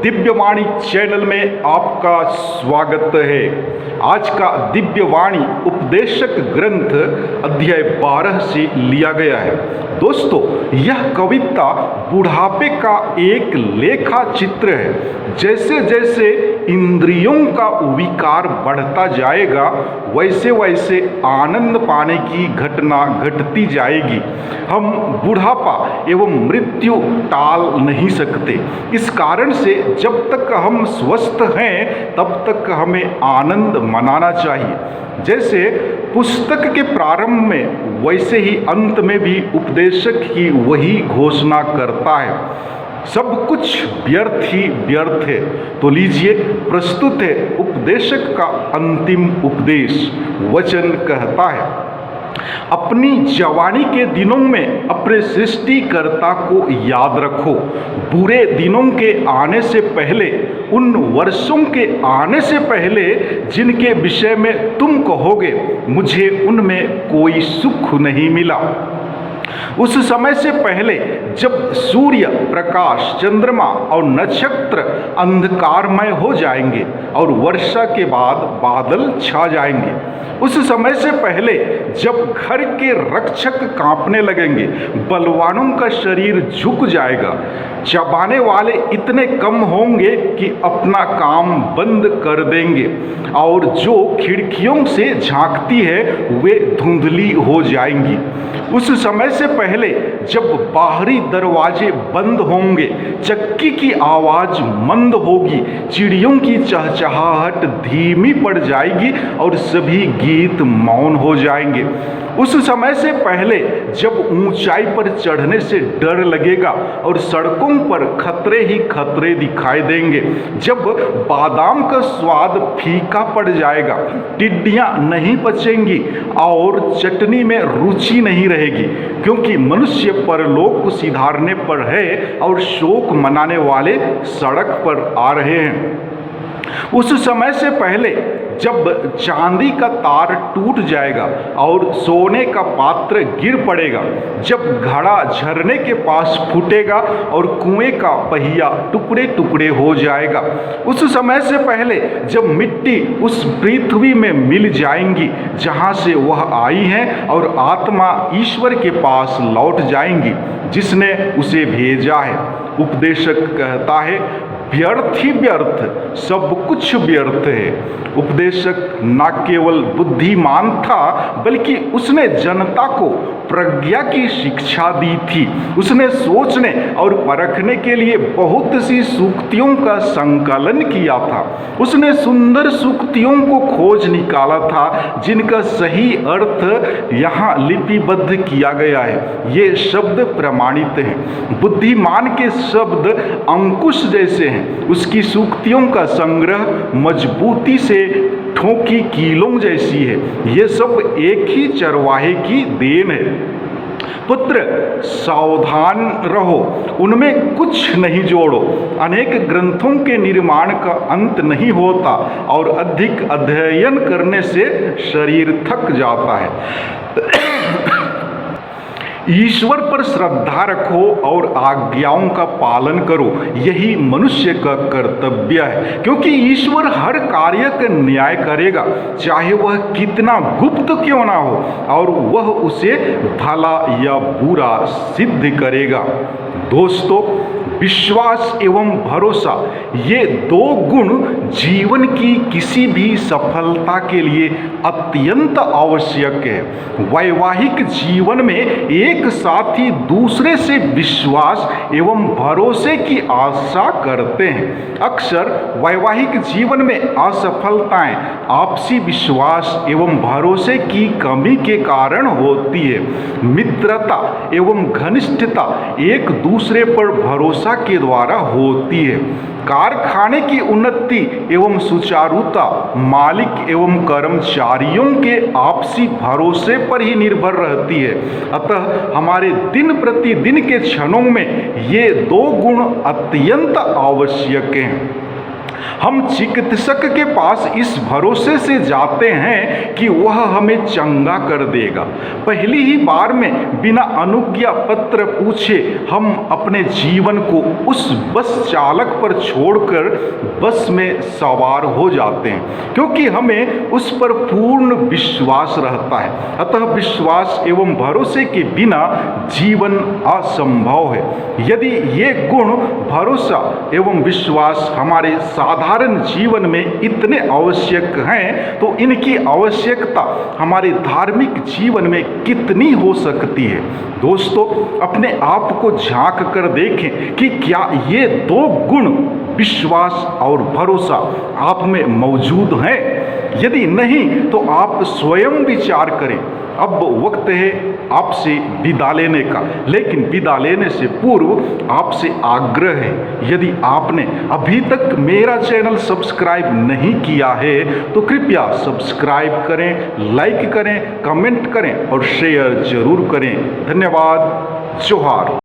Divyavani channel में आपका स्वागत है। आज का दिव्यवाणी उपदेशक ग्रंथ अध्याय 12 से लिया गया है। दोस्तों, यह कविता बुढ़ापे का एक लेखा चित्र है। जैसे जैसे इंद्रियों का विकार बढ़ता जाएगा, वैसे वैसे आनंद पाने की घटना घटती जाएगी। हम बुढ़ापा एवं मृत्यु टाल नहीं सकते। इस कारण से जब तक हम स्वस्थ हैं, तब तक हमें आनंद मनाना चाहिए। जैसे पुस्तक के प्रारंभ में, वैसे ही अंत में भी उपदेशक ही वही घोषणा करता है, सब कुछ व्यर्थ ही व्यर्थ है। तो लीजिए, प्रस्तुत है उपदेशक का अंतिम उपदेश। वचन कहता है, अपनी जवानी के दिनों में अपने सृष्टिकर्ता को याद रखो। बुरे दिनों के आने से पहले, उन वर्षों के आने से पहले जिनके विषय में तुम कहोगे, मुझे उनमें कोई सुख नहीं मिला। उस समय से पहले जब सूर्य प्रकाश, चंद्रमा और नक्षत्र अंधकारमय हो जाएंगे और वर्षा के बाद बादल छा जाएंगे। उस समय से पहले जब घर के रक्षक कांपने लगेंगे, बलवानों का शरीर झुक जाएगा, चबाने वाले इतने कम होंगे कि अपना काम बंद कर देंगे, और जो खिड़कियों से झांकती है वे धुंधली हो जाएंगी। उस समय से पहले जब बाहरी दरवाजे बंद होंगे, चक्की की आवाज़ मंद होगी, चिड़ियों की चहचहाहट धीमी पड़ जाएगी और सभी गीत मौन हो जाएंगे। उस समय से पहले जब ऊंचाई पर चढ़ने से डर लगेगा और सड़कों पर खतरे ही खतरे दिखाई देंगे, जब बादाम का स्वाद फीका पड़ जाएगा, टिड्डियां नहीं बचेंगी और चटनी में रुचि नहीं रहेगी, क्योंकि मनुष्य परलोक को सिधारने पर है और शोक मनाने वाले सड़क पर आ रहे हैं। उस समय से पहले जब चांदी का तार टूट जाएगा और सोने का पात्र गिर पड़ेगा, जब घड़ा झरने के पास फूटेगा और कुएं का पहिया टुकड़े टुकड़े हो जाएगा, उस समय से पहले जब मिट्टी उस पृथ्वी में मिल जाएंगी जहां से वह आई है और आत्मा ईश्वर के पास लौट जाएंगी जिसने उसे भेजा है। उपदेशक कहता है, व्यर्थ ही व्यर्थ, सब कुछ व्यर्थ है। उपदेशक न केवल बुद्धिमान था, बल्कि उसने जनता को प्रज्ञा की शिक्षा दी थी। उसने सोचने और परखने के लिए बहुत सी सूक्तियों का संकलन किया था। उसने सुंदर सूक्तियों को खोज निकाला था, जिनका सही अर्थ यहाँ लिपिबद्ध किया गया है। ये शब्द प्रमाणित हैं। बुद्धिमान के शब्द अंकुश जैसे हैं। उसकी सूक्तियों का संग्रह मजबूती से ठोकी कीलों जैसी है। ये सब एक ही चरवाहे की देन है। पुत्र, सावधान रहो, उनमें कुछ नहीं जोड़ो। अनेक ग्रंथों के निर्माण का अंत नहीं होता और अधिक अध्ययन करने से शरीर थक जाता है। ईश्वर पर श्रद्धा रखो और आज्ञाओं का पालन करो, यही मनुष्य का कर्तव्य है, क्योंकि ईश्वर हर कार्य का न्याय करेगा, चाहे वह कितना गुप्त क्यों ना हो, और वह उसे भला या बुरा सिद्ध करेगा। दोस्तों, विश्वास एवं भरोसा, ये दो गुण जीवन की किसी भी सफलता के लिए अत्यंत आवश्यक है। वैवाहिक जीवन में एक साथी दूसरे से विश्वास एवं भरोसे की आशा करते हैं। अक्सर वैवाहिक जीवन में असफलताएं आपसी विश्वास एवं भरोसे की कमी के कारण होती है। मित्रता एवं घनिष्ठता एक दूसरे पर भरोसा के द्वारा होती है। कारखाने की उन्नति एवं सुचारुता मालिक एवं कर्मचारियों के आपसी भरोसे पर ही निर्भर रहती है। अतः हमारे दिन प्रतिदिन के क्षणों में ये दो गुण अत्यंत आवश्यक हैं। हम चिकित्सक के पास इस भरोसे से जाते हैं कि वह हमें चंगा कर देगा। पहली ही बार में बिना अनुज्ञा पत्र पूछे हम अपने जीवन को उस बस चालक पर छोड़कर बस में सवार हो जाते हैं, क्योंकि हमें उस पर पूर्ण विश्वास रहता है। अतः विश्वास एवं भरोसे के बिना जीवन असंभव है। यदि ये गुण भरोसा एवं विश्वास हमारे साधारण जीवन में इतने आवश्यक हैं, तो इनकी आवश्यकता हमारे धार्मिक जीवन में कितनी हो सकती है। दोस्तों, अपने आप को झांक कर देखें कि क्या ये दो गुण विश्वास और भरोसा आप में मौजूद हैं। यदि नहीं तो आप स्वयं विचार करें। अब वक्त है आपसे विदा लेने का, लेकिन विदा लेने से पूर्व आपसे आग्रह है, यदि आपने अभी तक मेरा चैनल सब्सक्राइब नहीं किया है तो कृपया सब्सक्राइब करें, लाइक करें, कमेंट करें और शेयर जरूर करें। धन्यवाद। जोहार।